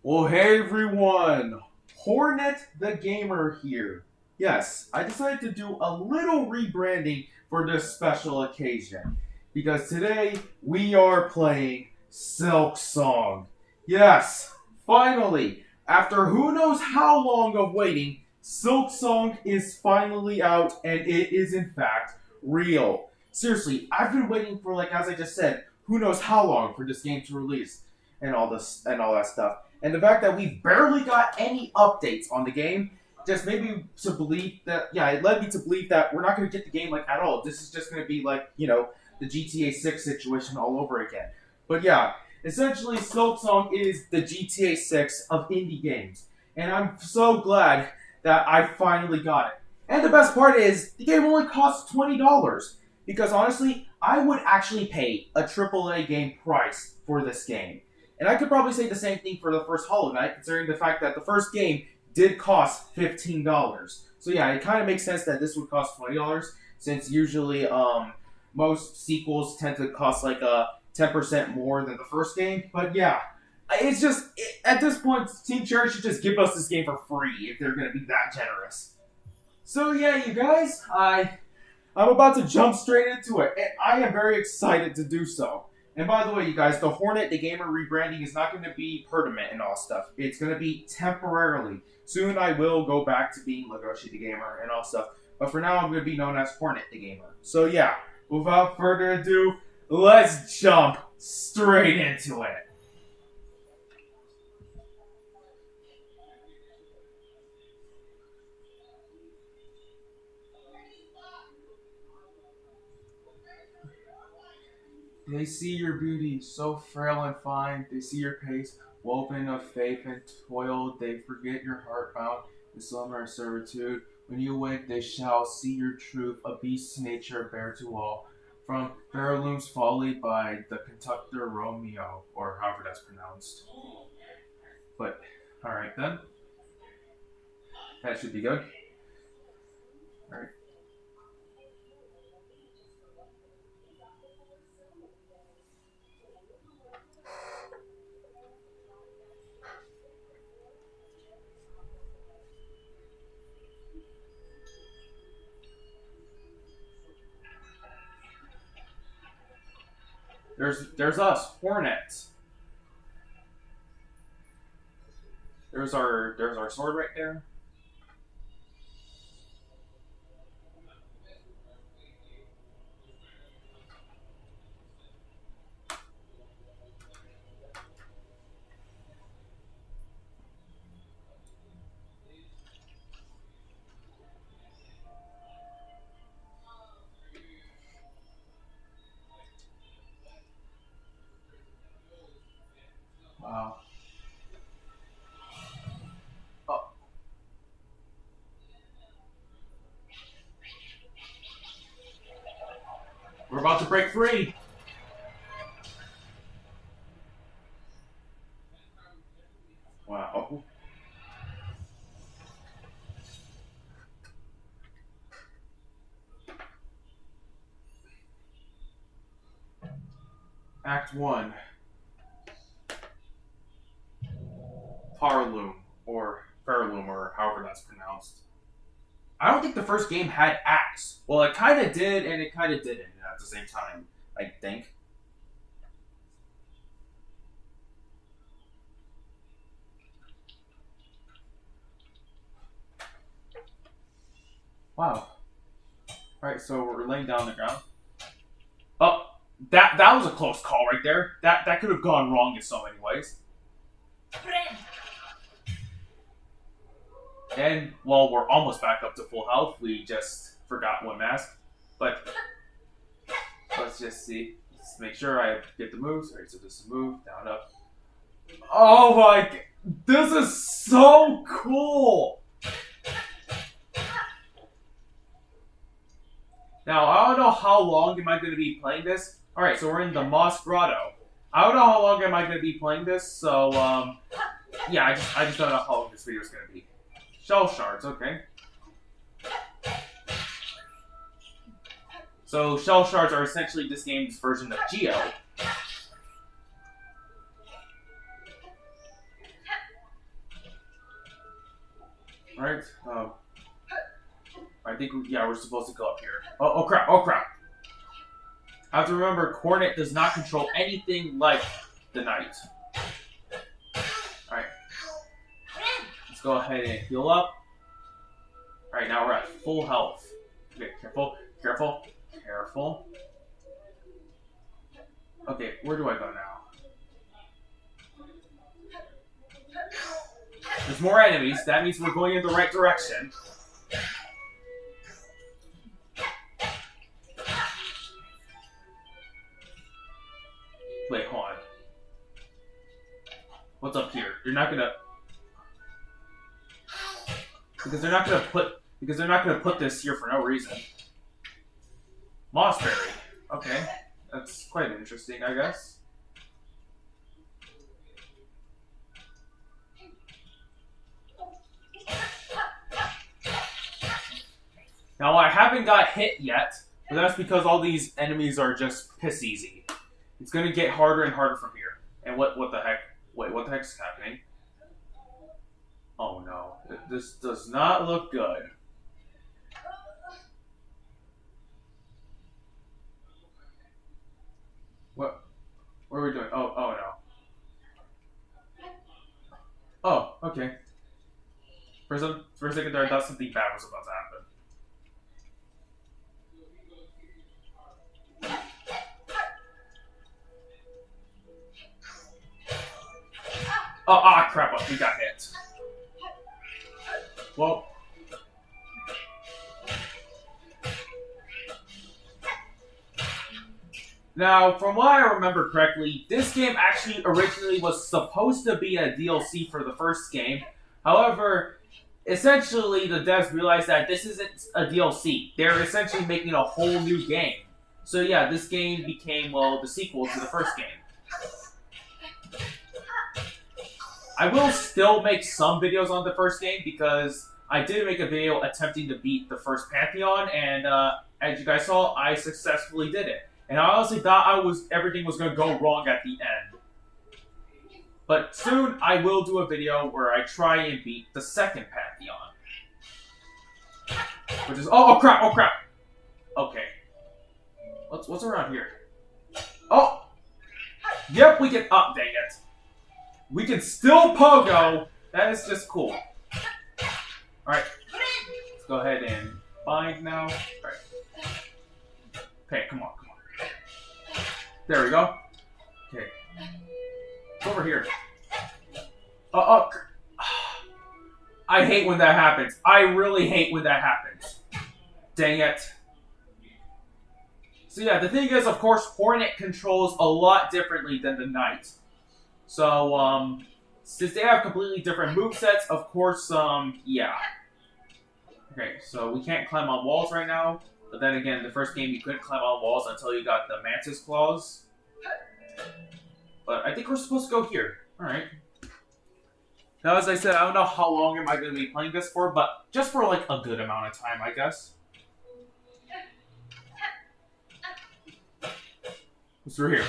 Well, hey everyone! Hornet the Gamer here. Yes, I decided to do a little rebranding for this special occasion. Because today we are playing Silksong. Yes, finally, after who knows how long of waiting, Silksong is finally out and it is in fact real. Seriously, I've been waiting for, like, as I just said, who knows how long for this game to release and all that stuff. And the fact that we barely got any updates on the game just made me to believe that, yeah, it led me to believe that we're not going to get the game, like, at all. This is just going to be like, the GTA 6 situation all over again. But yeah, essentially, Silksong is the GTA 6 of indie games. And I'm so glad that I finally got it. And the best part is, the game only costs $20. Because honestly, I would actually pay a AAA game price for this game. And I could probably say the same thing for the first Hollow Knight, considering the fact that the first game did cost $15. So yeah, it kind of makes sense that this would cost $20, since usually most sequels tend to cost like 10% more than the first game. But yeah, it's just, at this point, Team Cherry should just give us this game for free if they're going to be that generous. So yeah, you guys, I'm about to jump straight into it, and I am very excited to do so. And by the way, you guys, the Hornet, the Gamer rebranding is not going to be permanent and all stuff. It's going to be temporarily. Soon I will go back to being Legoshi the Gamer and all stuff. But for now, I'm going to be known as Hornet the Gamer. So yeah, without further ado, let's jump straight into it. They see your beauty, so frail and fine. They see your pace, woven of faith and toil. They forget your heart bound in slumber and servitude. When you wake, they shall see your truth, a beast's nature bare to all. From Heirloom's Folly by the conductor Romeo, or however that's pronounced. But, alright then. That should be good. Alright. There's us, Hornets. There's our sword right there. Wow. Oh, we're about to break free. Wow. Act 1. Parloom, or Fairloom, or however that's pronounced. I don't think the first game had acts. Well, it kind of did, and it kind of didn't at the same time, I think. Wow. Alright, so we're laying down on the ground. Oh, that was a close call right there. That could have gone wrong in so many ways. And while we're almost back up to full health, we just forgot one mask. But let's just see. Let's make sure I get the moves. Alright, so this is move, down, up. Oh my, this is so cool! Now, I don't know how long am I going to be playing this. Alright, so we're in the Moss Grotto. I don't know how long am I going to be playing this, so, yeah, I just don't know how long this video is going to be. Shell shards, okay. So, shell shards are essentially this game's version of Geo. Right? I think, yeah, we're supposed to go up here. Oh crap, oh crap. I have to remember, Hornet does not control anything like the Knight. Alright. Let's go ahead and heal up. Alright, now we're at full health. Okay, careful, careful, careful. Okay, where do I go now? There's more enemies. That means we're going in the right direction. Wait, hold on. What's up here? You're not gonna... Because they're not gonna put this here for no reason. Mossberry. Okay. That's quite interesting, I guess. Now, I haven't got hit yet, but that's because all these enemies are just piss easy. It's gonna get harder and harder from here. And what the heck? Wait, what the heck is happening? Oh no. This does not look good. What are we doing? Oh no. Oh, okay. For a second there, I thought something bad was about to happen. Oh, crap, we got hit. Well. Now, from what I remember correctly, this game actually originally was supposed to be a DLC for the first game. However, essentially the devs realized that this isn't a DLC. They're essentially making a whole new game. So yeah, this game became, well, the sequel to the first game. I will still make some videos on the first game because I did make a video attempting to beat the first Pantheon, and as you guys saw, I successfully did it. And I honestly thought everything was going to go wrong at the end. But soon, I will do a video where I try and beat the second Pantheon. Which is... Oh crap, oh crap! Okay. What's around here? Oh! Yep, we can... Oh, dang it. We can still pogo! That is just cool. Alright. Let's go ahead and bind now. Alright. Okay, come on, come on. There we go. Okay. Over here. I hate when that happens. I really hate when that happens. Dang it. So yeah, the thing is, of course, Hornet controls a lot differently than the Knight. So, since they have completely different movesets, of course, yeah. Okay, so we can't climb on walls right now. But then again, the first game you couldn't climb on walls until you got the Mantis Claws. But I think we're supposed to go here. Alright. Now, as I said, I don't know how long am I going to be playing this for, but just for, like, a good amount of time, I guess. What's through here?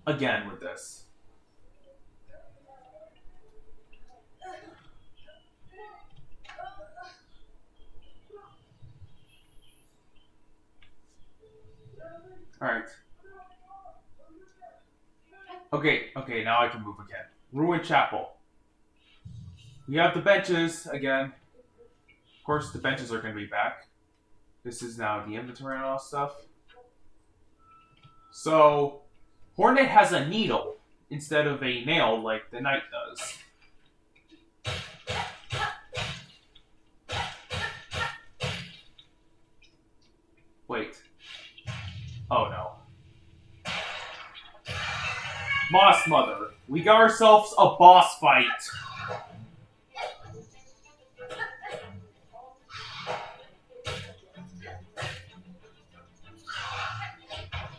Again with this. Alright. Okay, now I can move again. Ruined Chapel. We have the benches again. Of course, the benches are going to be back. This is now the inventory and all stuff. So, Hornet has a needle instead of a nail like the Knight does. Wait. Oh no. Moss Mother, we got ourselves a boss fight.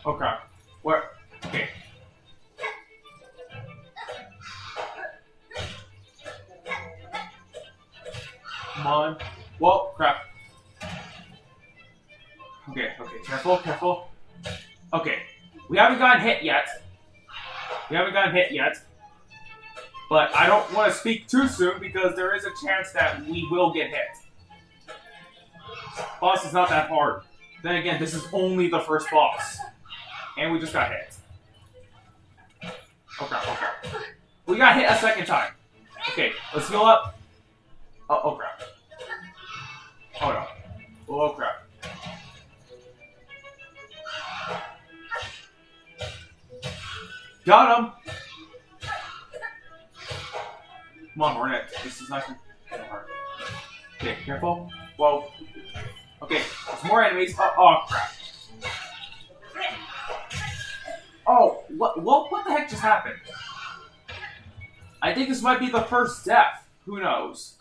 Oh crap. Where? Okay. Come on. Whoa, crap. Okay, careful, careful. Okay, we haven't gotten hit yet. We haven't gotten hit yet. But I don't want to speak too soon because there is a chance that we will get hit. Boss is not that hard. Then again, this is only the first boss. And we just got hit. Oh crap, oh crap. We got hit a second time. Okay, let's heal up. Oh crap. Oh no. Oh crap. Got him! Come on, Hornet. This is not gonna hurt. Okay, careful. Whoa. Okay, there's more enemies. Oh crap. Oh, what the heck just happened? I think this might be the first death. Who knows?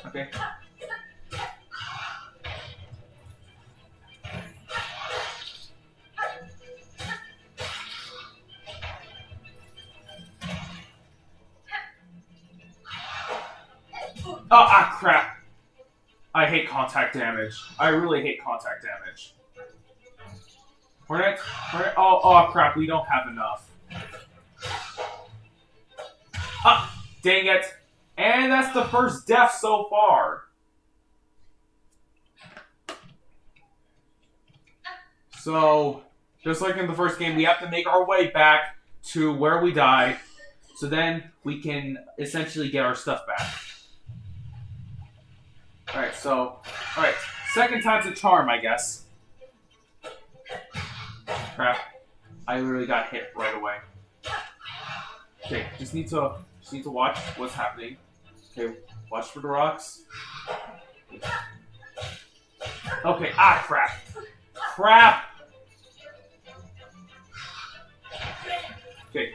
Okay. Oh, crap. I hate contact damage. I really hate contact damage. Hornet? Oh, crap. We don't have enough. Ah, dang it. And that's the first death so far. So, just like in the first game, we have to make our way back to where we died. So then we can essentially get our stuff back. Alright, second time's a charm, I guess. Crap. I literally got hit right away. Okay, just need to watch what's happening. Okay, watch for the rocks. Okay, crap. Crap! Okay.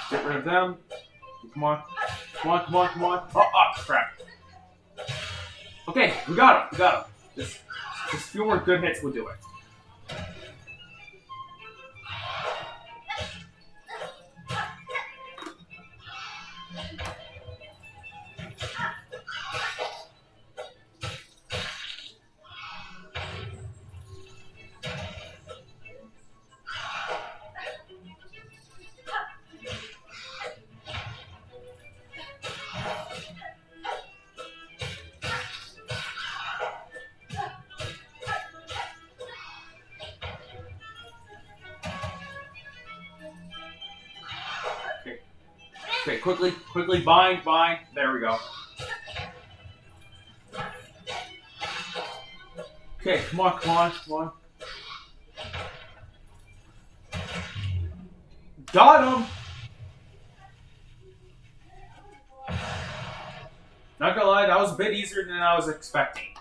Get rid of them. Come on. Oh, crap. Okay, we got him. Just a few more good hits will do it. Okay, quickly, bind. There we go. Okay, come on. Got him! Not gonna lie, that was a bit easier than I was expecting.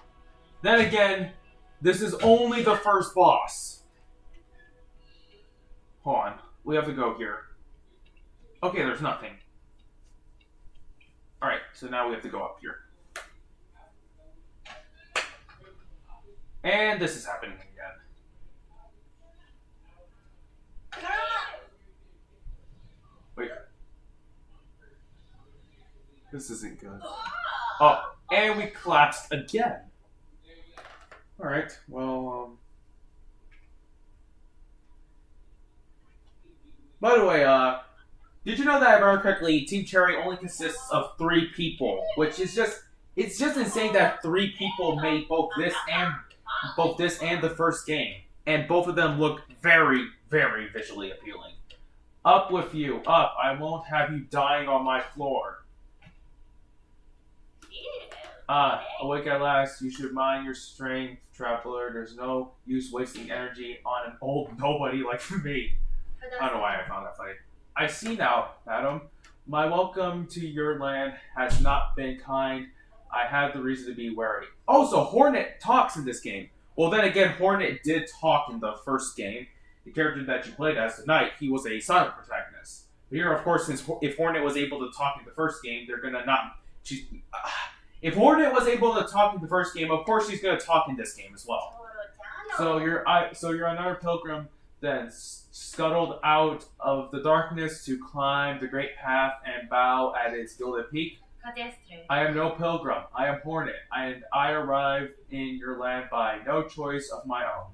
Then again, this is only the first boss. Hold on, we have to go here. Okay, there's nothing. Alright, so now we have to go up here. And this is happening again. Wait. This isn't good. Oh, and we collapsed again. Alright, well, by the way, did you know that, if I remember correctly, Team Cherry only consists of 3 people, which is it's just insane that 3 people made both this and the first game, and both of them look very, very visually appealing. Up with you, up! I won't have you dying on my floor. Awake at last. You should mind your strength, traveler. There's no use wasting energy on an old nobody like me. I don't know why I found that funny. I see now, madam. My welcome to your land has not been kind. I have the reason to be wary. Oh, so Hornet talks in this game. Well, then again, Hornet did talk in the first game. The character that you played as tonight, he was a silent protagonist. But here, of course, since if Hornet was able to talk in the first game, they're gonna not... if Hornet was able to talk in the first game, of course she's gonna talk in this game as well. So you're another pilgrim then scuttled out of the darkness to climb the great path and bow at its gilded peak. I am no pilgrim. I am Hornet, and I arrived in your land by no choice of my own.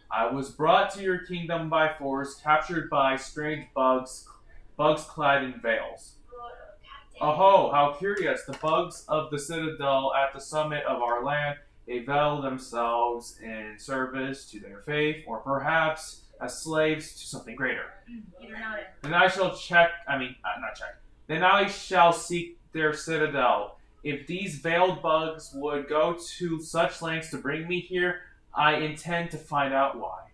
I was brought to your kingdom by force, captured by strange bugs clad in veils. Oh, how curious! The bugs of the citadel at the summit of our land, they veil themselves in service to their faith, or perhaps as slaves to something greater. Then I shall not check. Then I shall seek their citadel. If these veiled bugs would go to such lengths to bring me here, I intend to find out why.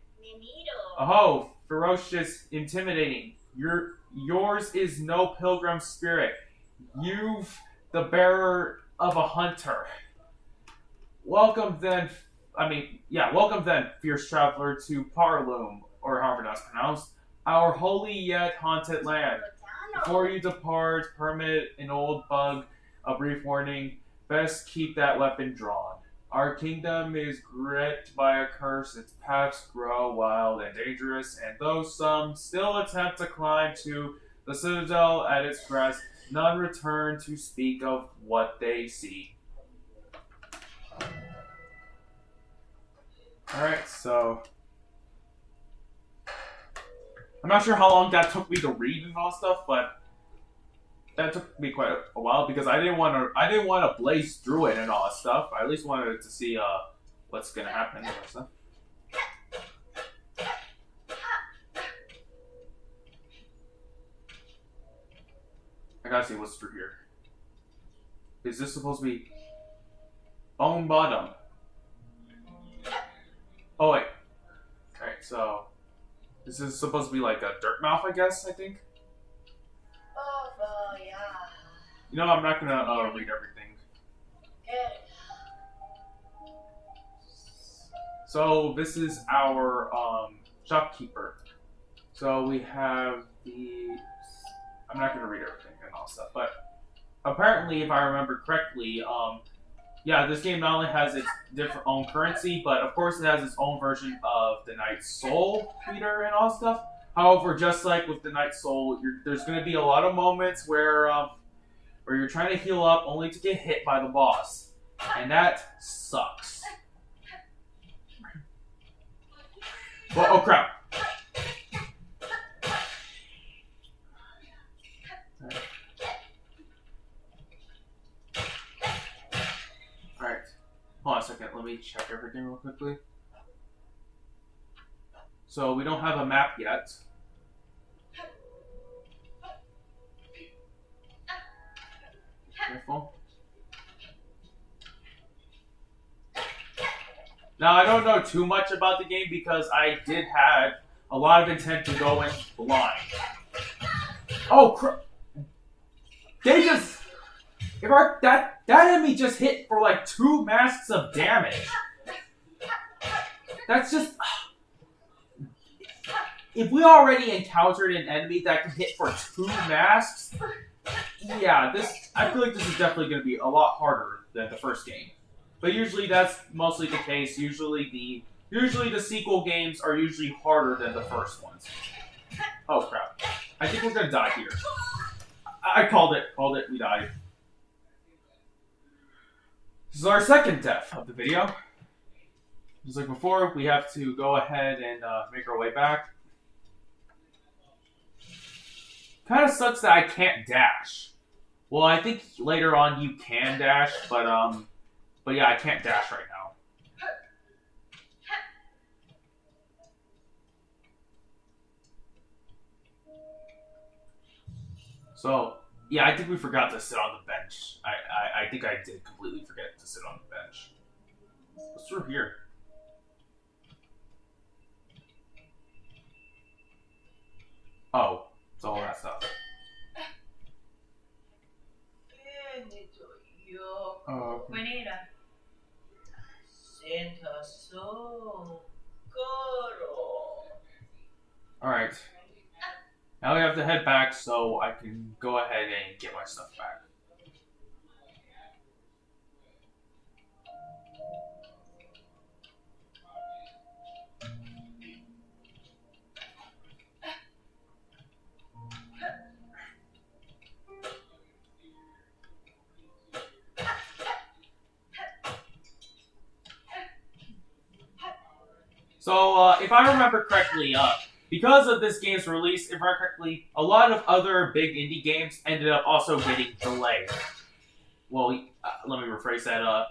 Oh, ferocious, intimidating. Yours is no pilgrim spirit. You've the bearer of a hunter. Welcome then, fierce traveler, to Parloom, or however that's pronounced, our holy yet haunted land. Before you depart, permit an old bug a brief warning. Best keep that weapon drawn. Our kingdom is gripped by a curse, its paths grow wild and dangerous, and though some still attempt to climb to the citadel at its crest, none return to speak of what they see. Alright, so I'm not sure how long that took me to read and all stuff, but that took me quite a while because I didn't want to blaze through it and all that stuff. I at least wanted to see what's gonna happen and all that stuff. I gotta see what's through here. Is this supposed to be bone bottom? Oh wait. Alright, so this is supposed to be like a dirt mouth, I guess, I think. You know, I'm not gonna read everything. So this is our shopkeeper. So we have the. I'm not gonna read everything and all stuff, but apparently, if I remember correctly, yeah, this game not only has its different own currency, but of course it has its own version of the Night Soul meter and all stuff. However, just like with the Night Soul, there's going to be a lot of moments where you're trying to heal up only to get hit by the boss, and that sucks. Well, oh crap! Alright. Hold on a second, let me check everything real quickly. So we don't have a map yet. Careful. Now I don't know too much about the game because I did have a lot of intent to go in blind. Oh crap! They just that enemy just hit for like 2 masks of damage. That's just. If we already encountered an enemy that can hit for 2 masks, yeah, I feel like this is definitely going to be a lot harder than the first game. But usually that's mostly the case. Usually the sequel games are usually harder than the first ones. Oh crap! I think we're gonna die here. I called it. We died. This is our second death of the video. Just like before, we have to go ahead and make our way back. Kind of sucks that I can't dash. Well, I think later on you can dash, but yeah, I can't dash right now. So, yeah, I think we forgot to sit on the bench. I think I did completely forget to sit on the bench. What's through here? Oh, it's all that stuff. Oh, okay. Alright. Now we have to head back so I can go ahead and get my stuff back. So, if I remember correctly, because of this game's release, if I remember correctly, a lot of other big indie games ended up also getting delayed. Well, let me rephrase that.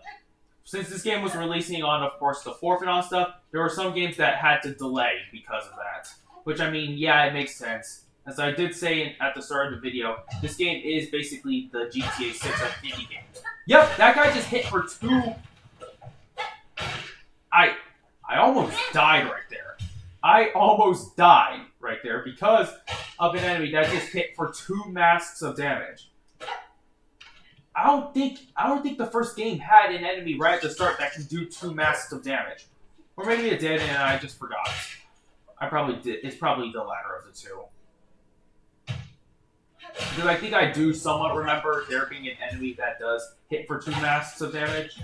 Since this game was releasing on, of course, the 4th and all stuff, there were some games that had to delay because of that. Which, I mean, yeah, it makes sense. As I did say at the start of the video, this game is basically the GTA 6 of indie games. Yep, that guy just hit for 2... I almost died right there. I almost died right there because of an enemy that just hit for 2 masks of damage. I don't think the first game had an enemy right at the start that can do 2 masks of damage. Or maybe it did and I just forgot. I probably did. It's probably the latter of the two. Because I think I do somewhat remember there being an enemy that does hit for 2 masks of damage.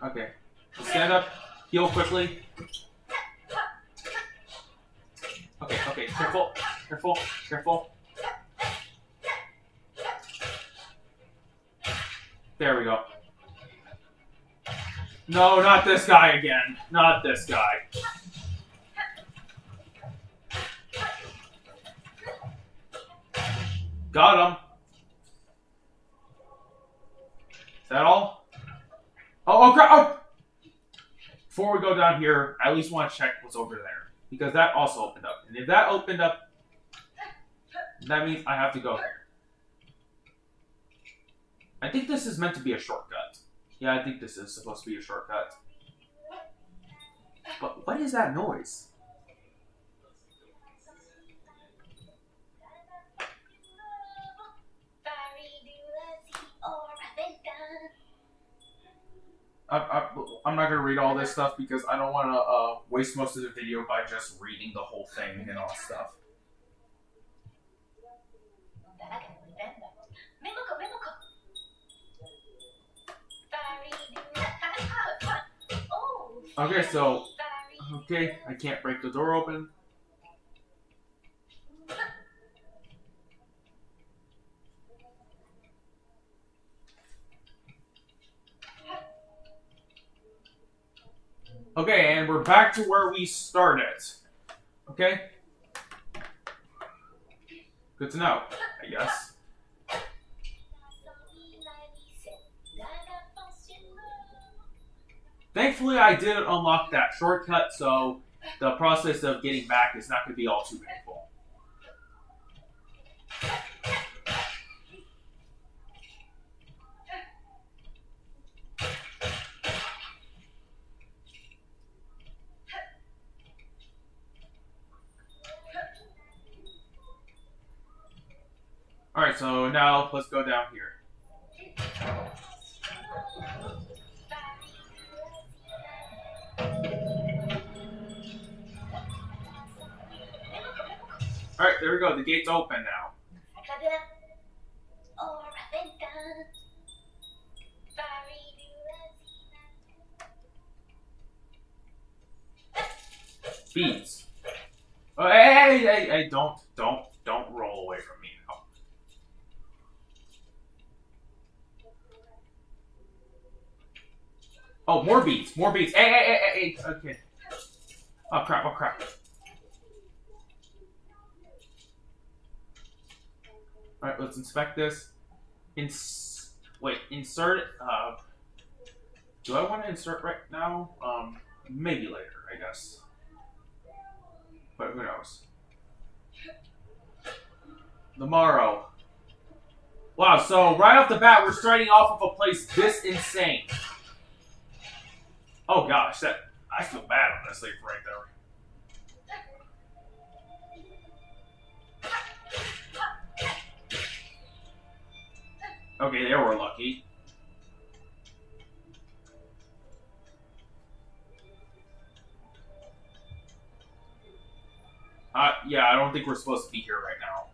Okay. Stand up. Heal quickly. Okay. Careful. There we go. No, not this guy again. Not this guy. Got him. Is that all? Oh, crap! Oh! Before we go down here, I at least want to check what's over there. Because that also opened up. And if that opened up, that means I have to go there. I think this is meant to be a shortcut. Yeah, I think this is supposed to be a shortcut. But what is that noise? I'm not going to read all this stuff because I don't want to waste most of the video by just reading the whole thing and all stuff. Okay, so... Okay, I can't break the door open. Okay, and we're back to where we started. Okay? Good to know, I guess. Thankfully, I did unlock that shortcut, so the process of getting back is not going to be all too painful. Alright, so now let's go down here. Alright, there we go. The gate's open now. Beads. Oh, hey, don't roll away from me now. Oh, more beads. Hey, okay. Oh, crap. Alright, let's inspect this. Insert it. Do I want to insert right now? Maybe later, I guess. But who knows? The morrow. Wow, so right off the bat, we're starting off with a place this insane. Oh gosh, I feel bad honestly right there. Okay, they were lucky. Yeah, I don't think we're supposed to be here right now.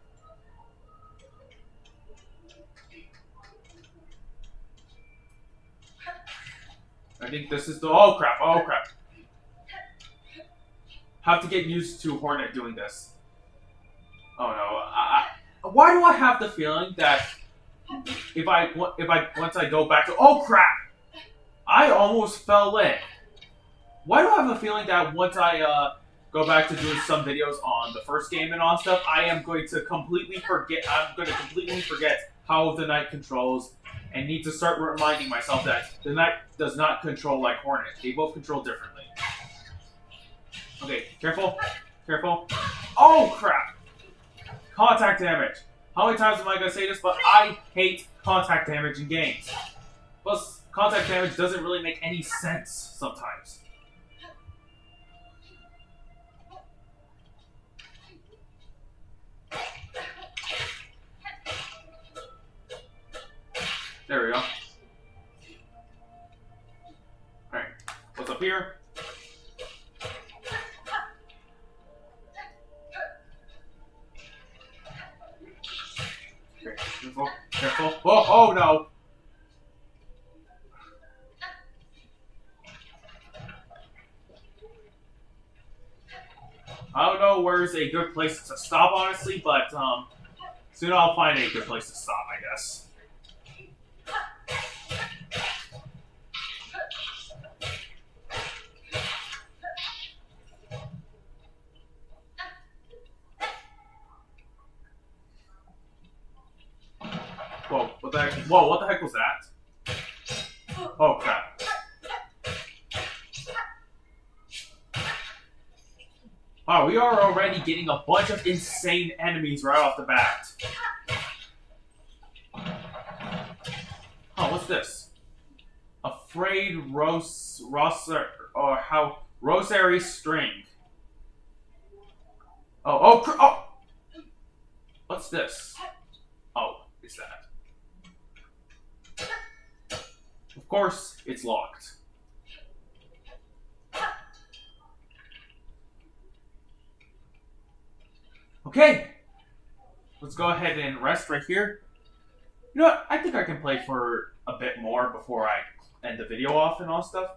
I think this is the... Oh, crap. Have to get used to Hornet doing this. Oh, no. Why do I have the feeling that once I go back to, oh crap! I almost fell in. Why do I have a feeling that once I go back to doing some videos on the first game and all stuff, I am going to completely forget. I'm going to completely forget how the knight controls, and need to start reminding myself that the knight does not control like Hornet. They both control differently. Okay, careful, careful. Oh crap! Contact damage. How many times am I gonna say this? But I hate contact damage in games. Plus, contact damage doesn't really make any sense sometimes. There we go. Alright, what's up here? Okay, careful, careful. Oh no! I don't know where's a good place to stop, honestly, but soon I'll find a good place to stop, I guess. Whoa, what the heck? Whoa, what the heck was that? Oh crap. Wow, we are already getting a bunch of insane enemies right off the bat. Oh, what's this? Afraid Rosary String. Oh! What's this? Oh, is that? Of course, it's locked. Okay, let's go ahead and rest right here. You know what? I think I can play for a bit more before I end the video off and all stuff.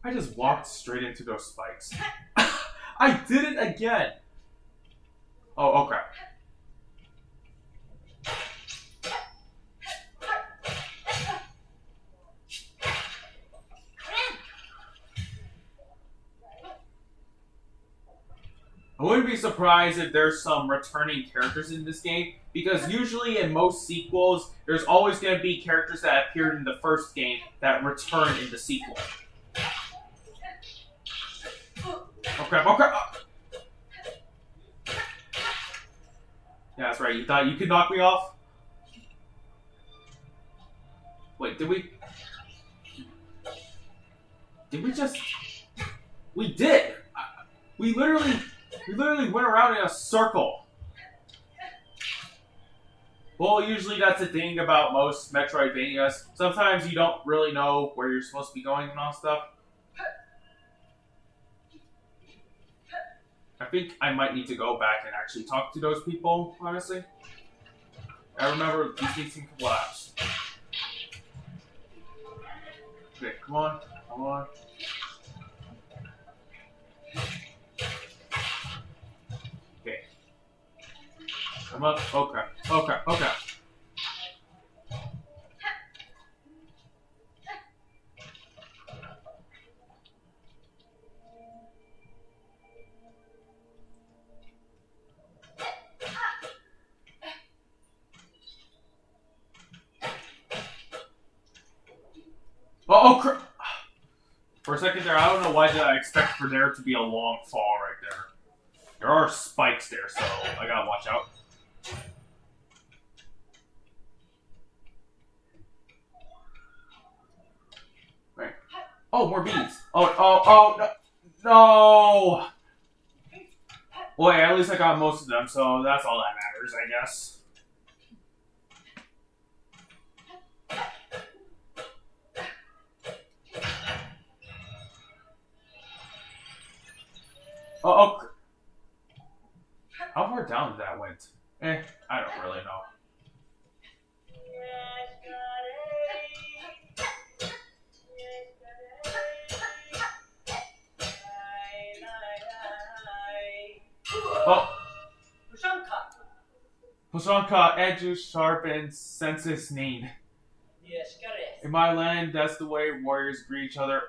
I just walked straight into those spikes. I did it again. Oh crap. I wouldn't be surprised if there's some returning characters in this game, because usually in most sequels, there's always going to be characters that appeared in the first game that return in the sequel. Oh crap, oh crap! Yeah, that's right, you thought you could knock me off? Wait, did we just... We did! We literally went around in a circle. Well, usually that's the thing about most Metroidvanias. Sometimes you don't really know where you're supposed to be going and all stuff. I think I might need to go back and actually talk to those people, honestly. I remember these things can collapse. Okay, come on, come on. Okay. Come up. Oh crap. Oh crap. Oh crap. Oh crap. For a second there, I don't know why did I expect for there to be a long fall right there. There are spikes there, so I gotta watch out. Right. Oh, more bees. Oh, no. No! Well, yeah, at least I got most of them, so that's all that matters, I guess. Oh. How far down that went? I don't really know. Oh. Poshanka, edges sharpened, senses need. In my land, that's the way warriors greet each other.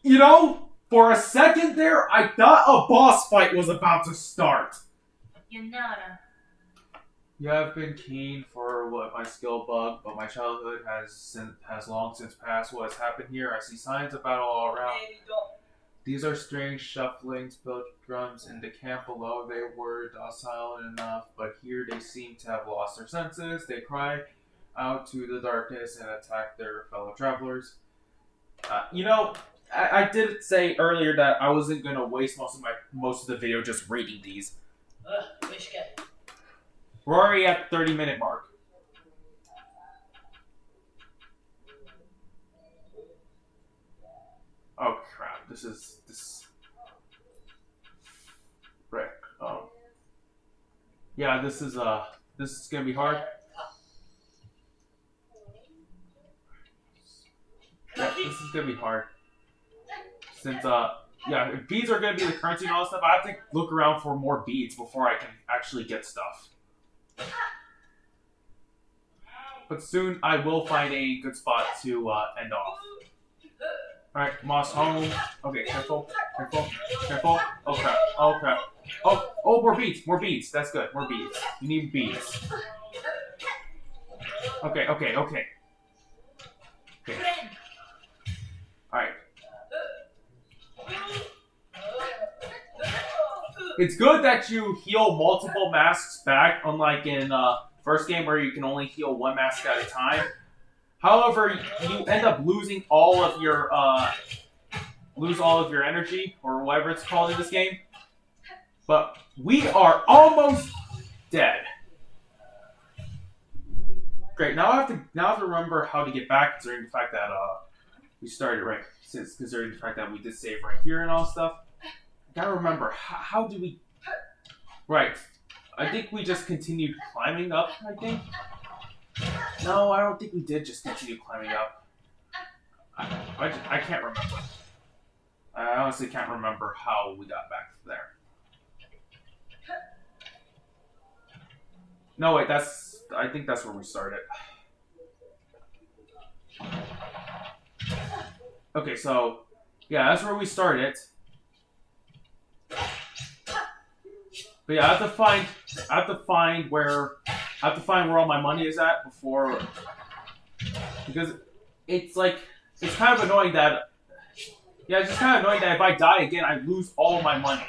You know, for a second there, I thought a boss fight was about to start. You have been keen for what my skill bug, but my childhood has long since passed. What has happened here? I see signs of battle all around. These are strange shufflings, pilgrims in the camp below. They were docile enough, but here they seem to have lost their senses. They cry out to the darkness and attack their fellow travelers. You know, I did say earlier that I wasn't gonna waste most of the video just reading these. We're already at the 30-minute mark. Oh crap! This. Right. Yeah, this is gonna be hard. Yeah, this is gonna be hard. Since yeah, if beads are gonna be the currency and all that stuff, I have to look around for more beads before I can actually get stuff. But soon I will find a good spot to end off. Alright, Moss home. Okay, careful. Oh crap. Oh, more beads. That's good, more beads. You need beads. Okay. Alright. It's good that you heal multiple masks back, unlike in first game where you can only heal one mask at a time. However, you end up losing all of your energy, or whatever it's called in this game. But we are almost dead. Great. Now I have to remember how to get back, considering the fact that we started right, considering the fact that we did save right here and all stuff. I gotta remember how do we? Right. I think we just continued climbing up. I think. No, I don't think we did just continue climbing up. I can't remember. I honestly can't remember how we got back there. No, wait, I think that's where we started. Okay, so, yeah, that's where we started. But yeah, I have to find where all my money is at before, because it's kind of annoying that, yeah, it's just kind of annoying that if I die again, I lose all my money.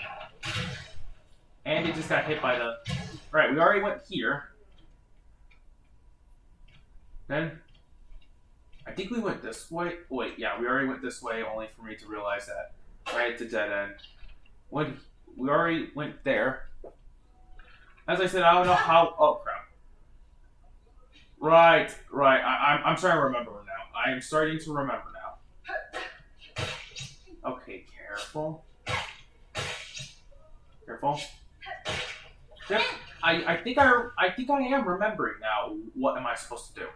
And it just got hit by the, right, we already went here. Then, I think we went this way. Wait, yeah, we already went this way, only for me to realize that right at the dead end. We already went there. As I said, I don't know how. Oh crap! Right. I'm starting to remember now. I am starting to remember now. Okay, careful. Yep. I think I am remembering now. What am I supposed to do?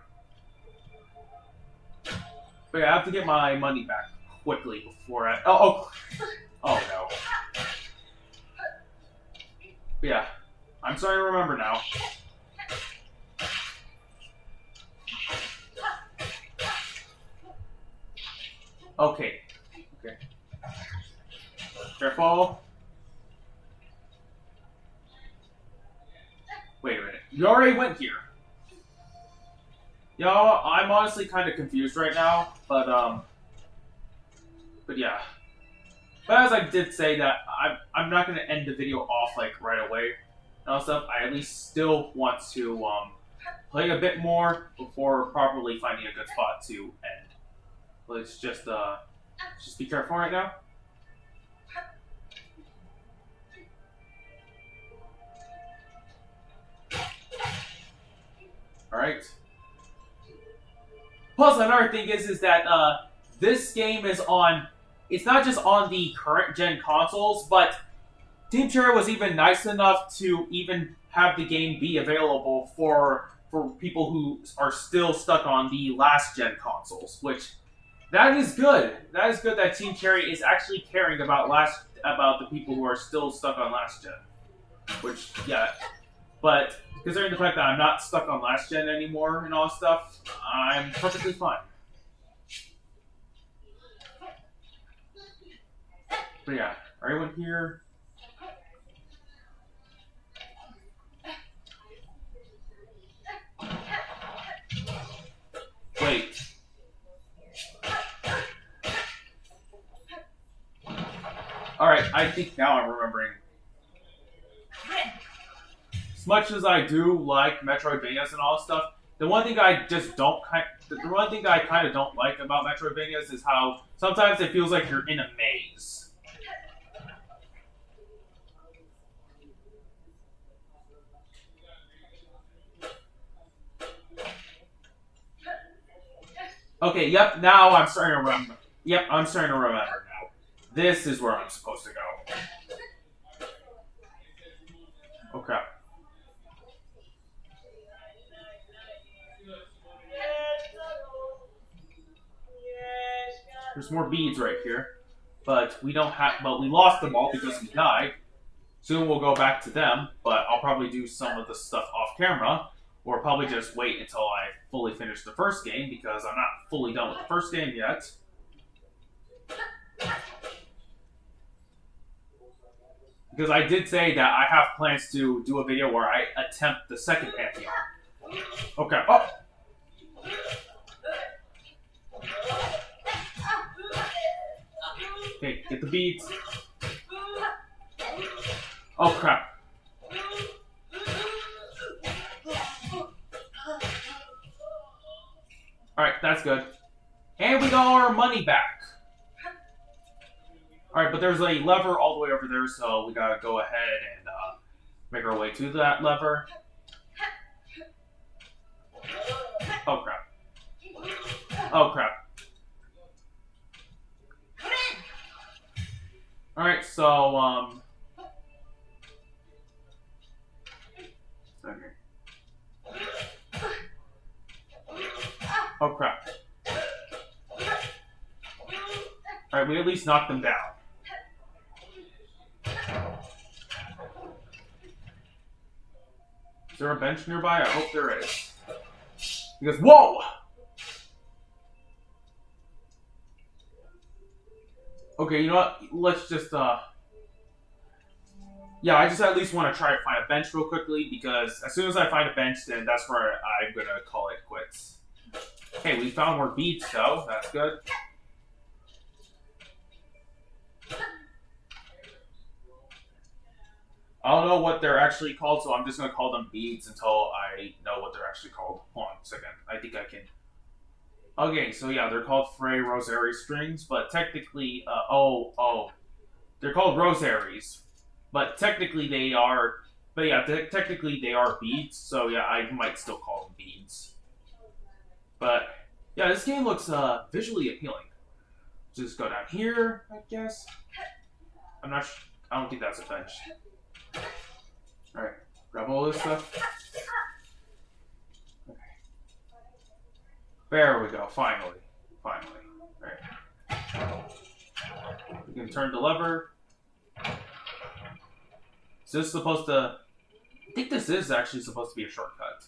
But yeah, I have to get my money back quickly before I. Oh no. But yeah, I'm starting to remember now. Okay. Careful. Wait a minute. You already went here. Yo, I'm honestly kind of confused right now, but yeah. But as I did say that, I'm not gonna end the video off like right away and all stuff. I at least still want to play a bit more before properly finding a good spot to end. Let's just be careful right now. All right. Plus, another thing is that this game is on. It's not just on the current gen consoles, but Team Cherry was even nice enough to even have the game be available for people who are still stuck on the last gen consoles, which that is good. That is good that Team Cherry is actually caring about the people who are still stuck on last gen. Which, yeah. But considering the fact that I'm not stuck on last gen anymore and all that stuff, I'm perfectly fine. But yeah, everyone here. Wait. Alright, I think now I'm remembering. As much as I do like Metroidvanias and all that stuff, the one thing I just don't the one thing I kind of don't like about Metroidvanias is how sometimes it feels like you're in a maze. Okay, yep, now I'm starting to remember. Yep, I'm starting to remember now. This is where I'm supposed to go. Okay. There's more beads right here, but we don't have. But we lost them all because we died. Soon we'll go back to them, but I'll probably do some of the stuff off camera, or probably just wait until I fully finish the first game because I'm not fully done with the first game yet. Because I did say that I have plans to do a video where I attempt the second Pantheon. Okay. Oh. Okay, get the beads. Oh crap. Alright, that's good. And we got our money back. Alright, but there's a lever all the way over there, so we gotta go ahead and make our way to that lever. Oh crap. Oh crap. Alright, so, okay. Oh crap. Alright, we at least knocked them down. Is there a bench nearby? I hope there is. Because, whoa! Okay, you know what? Let's just, yeah, I just at least want to try to find a bench real quickly, because as soon as I find a bench, then that's where I'm gonna call it quits. Okay, we found more beads, though. That's good. I don't know what they're actually called, so I'm just gonna call them beads until I know what they're actually called. Hold on a second. I think I can. Okay, so yeah, they're called Frey Rosary strings, but technically, they're called rosaries, but technically they are, technically they are beads, so yeah, I might still call them beads. But yeah, this game looks visually appealing. Just go down here, I guess. I'm not. I don't think that's a bench. All right, grab all this stuff. Okay. There we go. Finally. All right. We can turn the lever. Is this supposed to? I think this is actually supposed to be a shortcut.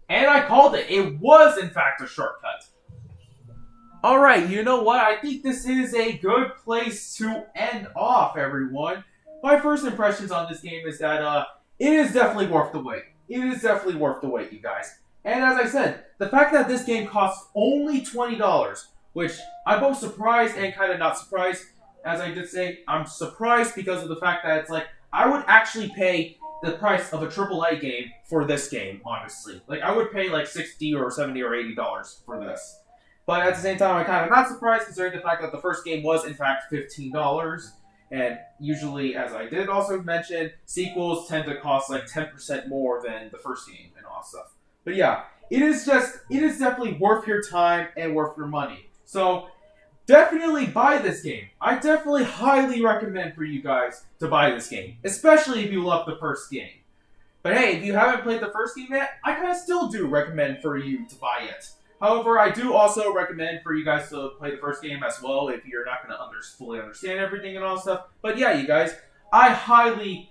And I called it. It was, in fact, a shortcut. Alright, you know what? I think this is a good place to end off, everyone. My first impressions on this game is that it is definitely worth the wait. It is definitely worth the wait, you guys. And as I said, the fact that this game costs only $20, which I'm both surprised and kind of not surprised. As I did say, I'm surprised because of the fact that it's like, I would actually pay the price of a AAA game for this game, honestly. Like, I would pay like $60 or $70 or $80 for this. But at the same time, I'm kind of not surprised considering the fact that the first game was, in fact, $15. And usually, as I did also mention, sequels tend to cost like 10% more than the first game and all that stuff. But yeah, it is definitely worth your time and worth your money. So, definitely buy this game. I definitely highly recommend for you guys to buy this game. Especially if you love the first game. But hey, if you haven't played the first game yet, I kind of still do recommend for you to buy it. However, I do also recommend for you guys to play the first game as well if you're not going to fully understand everything and all stuff. But yeah, you guys, I highly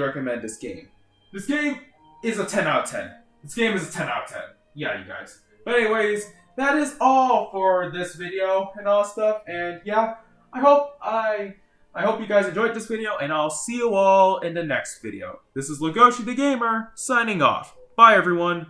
recommend this game. This game is a 10 out of 10. This game is a 10 out of 10. Yeah, you guys. But anyways, that is all for this video and all stuff. And yeah, I hope you guys enjoyed this video, and I'll see you all in the next video. This is Legoshi the Gamer, signing off. Bye, everyone.